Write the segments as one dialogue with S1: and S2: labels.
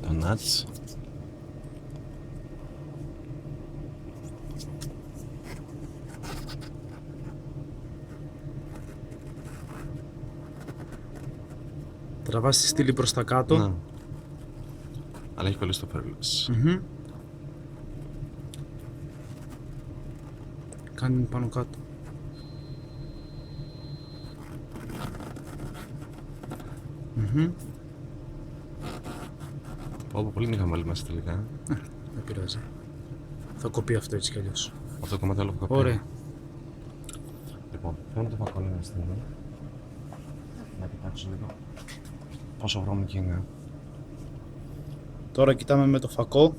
S1: Το nuts.
S2: Τραβάς τη στήλη προς τα κάτω.
S1: Ναι. Αλλά έχει κολλήσει το φέρουλος.
S2: Κάνει πάνω κάτω.
S1: Όπου πολύ είχαμε βάλει μέσα τελικά.
S2: Δεν πειράζει. Θα κοπεί αυτό έτσι κι αλλιώς.
S1: Αυτό το κομμάτι άλλο που κοπεί.
S2: Ωραία.
S1: Λοιπόν, φέρνω το φακό λίγο στιγμή. Να κοιτάξω λίγο πόσο βρώμικη είναι.
S2: Τώρα κοιτάμε με το φακό.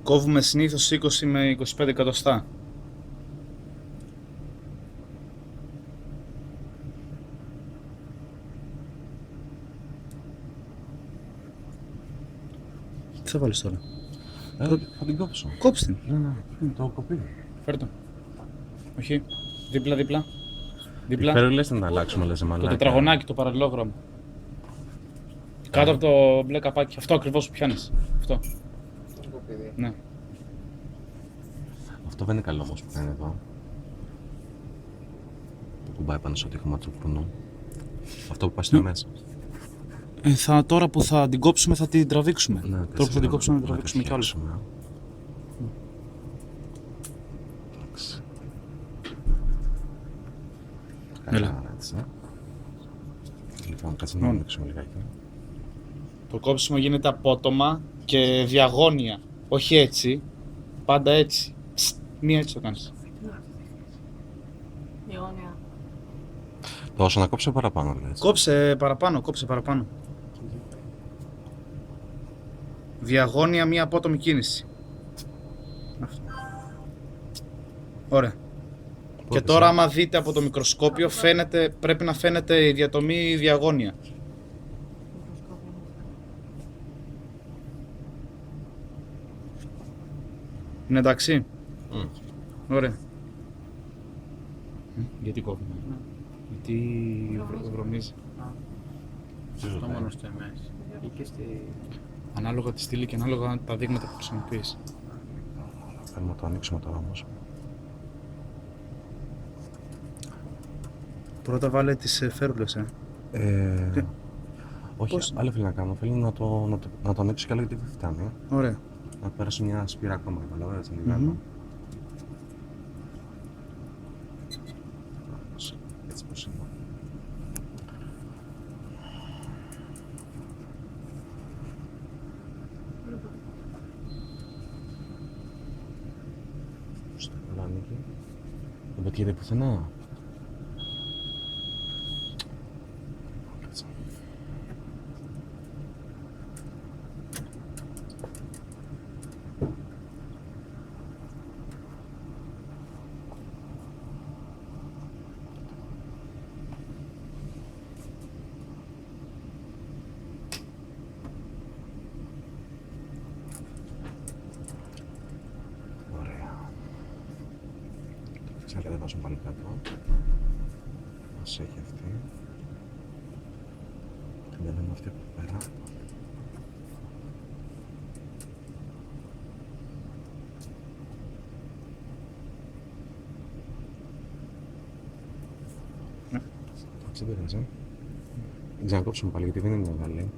S2: Κόβουμε συνήθως 20 με 25 εκατοστά. Τι θα βάλεις τώρα?
S1: Θα την κόψω.
S2: Κόψε την.
S1: Ναι, το κοπεί.
S2: Φέρ' το. Όχι. Δίπλα, δίπλα.
S1: Οι
S2: Δίπλα.
S1: φέρουλες να αλλάξουμε, λες,
S2: Το
S1: μαλάκα.
S2: τετραγωνάκι, το παραλληλόγραμμο. Κάτω από το μπλε καπάκι. Αυτό ακριβώς που πιάνεις. Αυτό. Ναι.
S1: Αυτό δεν είναι καλό όμως που κάνει εδώ. Που κουμπάει πάνω στο τείχομα του φούρνου. Αυτό που πάει στο μέσα.
S2: Τώρα που θα την κόψουμε θα την τραβήξουμε.
S1: Ναι,
S2: Τώρα που θα την κόψουμε να την τραβήξουμε κι άλλο.
S1: φτιάξουμε. Εντάξει.
S2: Έλα.
S1: Καλά, έτσι. Λοιπόν, κάτσε να ανοίξουμε λιγάκι.
S2: Το κόψιμο γίνεται απότομα και διαγώνια. Όχι έτσι. Πάντα έτσι. Μία έτσι το κάνεις.
S3: Διαγώνια.
S1: Τόσο να κόψω παραπάνω, λες.
S2: Κόψε παραπάνω, κόψε παραπάνω. Διαγώνια, μία απότομη κίνηση. Αυτό. Ωραία. Και τώρα άμα δείτε από το μικροσκόπιο πρέπει να φαίνεται η διατομή διαγώνια. Είναι εντάξει? Ωραία. Γιατί κόβουμε? Γιατί βρωμίζει.
S3: Αυτό μόνο στο MS. Ή και στη...
S2: Ανάλογα τη στήλη και ανάλογα τα δείγματα που χρησιμοποιείς.
S1: Θέλουμε να το ανοίξουμε τώρα όμως.
S2: Πρώτα βάλε τις φέρουλες,
S1: Όχι,
S2: Πώς?
S1: άλλο θέλω να κάνω. Θέλω να το ανοίξω κι άλλο γιατί δεν φτάνει.
S2: Ωραία.
S1: Να περάσω μια σπήρα ακόμα, καταλαβαίνεις, έτσι Έτσι πως είναι. Στο ανοίγει. Δεν πετύχεται πουθενά. Κάτσε. Ωραία. Φυσικά δεν βάζουμε πάλι κάτω. Μας έχει αυτή. Δεν είναι αυτή από εδώ πέρα. Δεν πειράζει. Δεν ξανακόψουμε πάλι γιατί δεν είναι μεγάλη.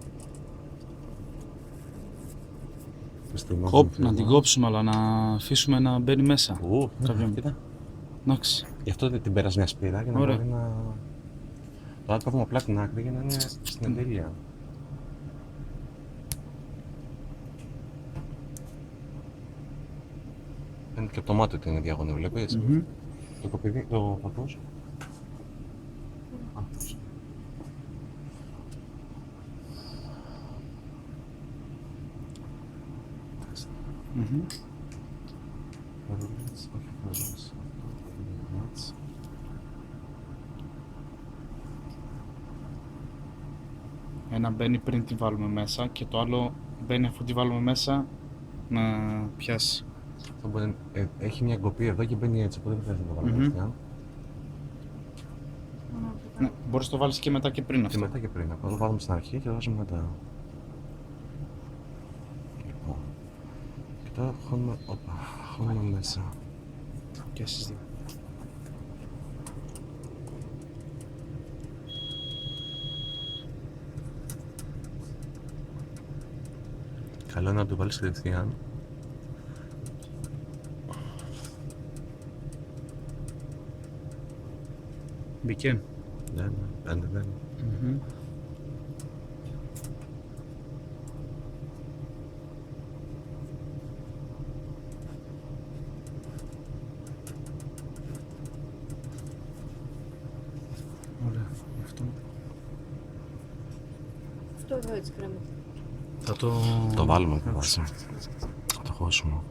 S2: Να την κόψουμε, αλλά να αφήσουμε να μπαίνει μέσα. Κάποιον.
S1: Κοίτα.
S2: Εντάξει.
S1: Γι' αυτό την πέρασε μια σπήρα για να
S2: Ωραία.
S1: μπορεί να... Τώρα κόβουμε απλά την άκρη για να είναι στην εντελεία. Είναι και από το μάτι ότι είναι διαγώνιο, βλέπεις. Το κοπηδί, το φακός. Φέρουλες, όχι φέρουλες.
S2: Ένα μπαίνει πριν τη βάλουμε μέσα και το άλλο μπαίνει αφού τη βάλουμε μέσα να πιάσει.
S1: Αυτό μπορεί, έχει μια κοπή εδώ και μπαίνει έτσι, οπότε δεν χρειάζεται να το βάλουμε
S2: Μμμ.
S1: αυτιά.
S2: Ναι, μπορείς να το βάλεις και μετά και πριν
S1: Και
S2: αυτό.
S1: μετά και πριν. Απλά το βάλουμε στην αρχή και το βάζουμε μετά. Λοιπόν. Και τώρα χώνουμε μέσα.
S2: Και εσείς δύο.
S1: Καλό είναι να το βάλεις κατευθείαν.
S2: Μπήκε.
S1: Δεν, δεν.
S2: Μμμ. Ωραία, αυτό.
S4: Αυτό εδώ έτσι κρέμα.
S2: Θα το...
S1: Το βάλουμε από βάση. Θα το χώσουμε.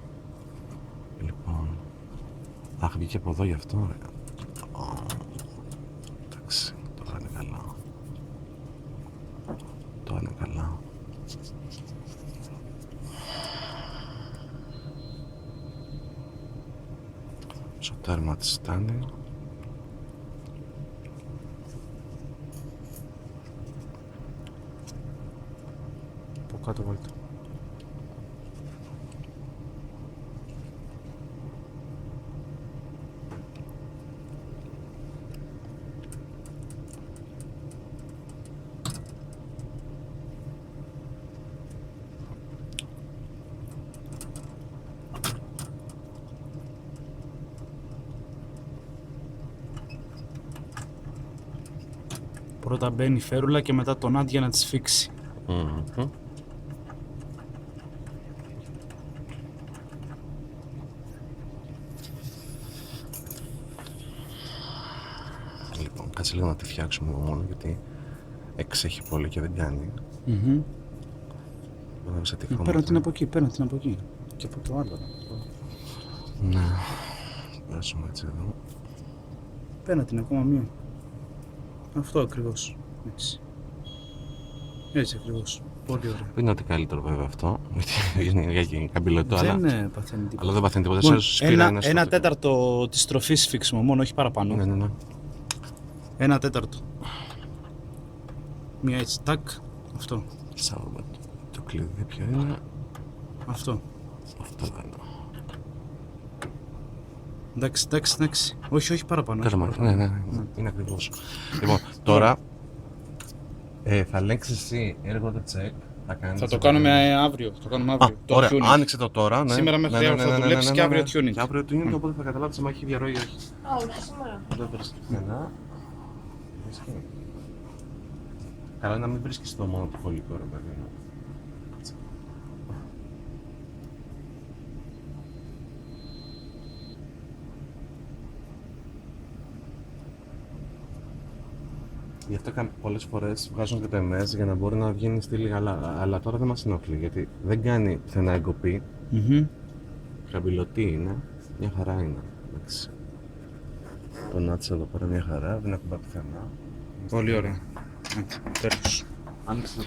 S1: Λοιπόν. Αχ, βγήκε από εδώ γι' αυτό. Ωραία. Εντάξει, τώρα είναι καλά. Τώρα είναι καλά. Στο τέρμα της φτάνει.
S2: Από κάτω βάλτε. Πρώτα μπαίνει η φέρουλα και μετά τον άντια να τη σφίξει.
S1: Μμμ. Λοιπόν, κάτσε λίγο να τη φτιάξουμε μόνο γιατί εξέχει πολύ και δεν κάνει. Μπορούμε σε τι
S2: Παίρνω την από εκεί, παίρνω την από εκεί. Και από το άλλο.
S1: Ναι, περάσουμε έτσι εδώ.
S2: Παίρνω την ακόμα μία. Αυτό ακριβώς. Έτσι. Έτσι ακριβώς. Πολύ ωραία.
S1: Δεν είναι ότι καλύτερο βέβαια αυτό, γιατί είναι για καμπυλωτό, αλλά,
S2: Δεν παθαίνει τίποτα.
S1: αλλά δεν παθαίνει τίποτα.
S2: Λοιπόν,
S1: Σε σπήρα είναι
S2: ένα
S1: στο-
S2: τέταρτο της τροφής σφίξιμο μόνο, όχι παραπάνω.
S1: Ναι, ναι, ναι.
S2: Ένα τέταρτο. Μία έτσι, τάκ. Αυτό.
S1: Σάββα, το κλειδί ποιο είναι.
S2: Αυτό.
S1: Αυτό δεν είναι.
S2: Εντάξει, εντάξει, εντάξει. Όχι, όχι παραπάνω. όχι
S1: Τέρμα,
S2: παραπάνω.
S1: ναι, ναι, είναι ακριβώς. Λοιπόν, τώρα θα ελέγξεις εσύ έργο το check.
S2: Θα το κάνουμε αύριο. Το κάνουμε αύριο. Το
S1: Ωραία,
S2: tuning.
S1: άνοιξε το τώρα. Ναι.
S2: Σήμερα μέχρι
S1: ναι,
S2: αύριο θα δουλέψει και αύριο tuning.
S1: Και αύριο tuning, οπότε θα καταλάβεις αν έχει διαρροή ή όχι.
S4: Α, όχι σήμερα.
S1: Δεν βρεις πουθενά. Καλά είναι να μην βρίσκεις το μόνο το φωλικό, ρε παιδί μου. Γι' αυτό πολλές φορές βγάζουν και τεμές για να μπορεί να βγαίνει στη λίγα, αλλά τώρα δεν μας ενοχλεί γιατί δεν κάνει πουθενά εγκοπή. Χαμηλωτή είναι, μια χαρά είναι. Εντάξει. Το νάτσα εδώ πέρα μια χαρά, δεν ακουμπά πουθενά.
S2: Πολύ ωραία. Τέλος.
S1: Άνοιξε το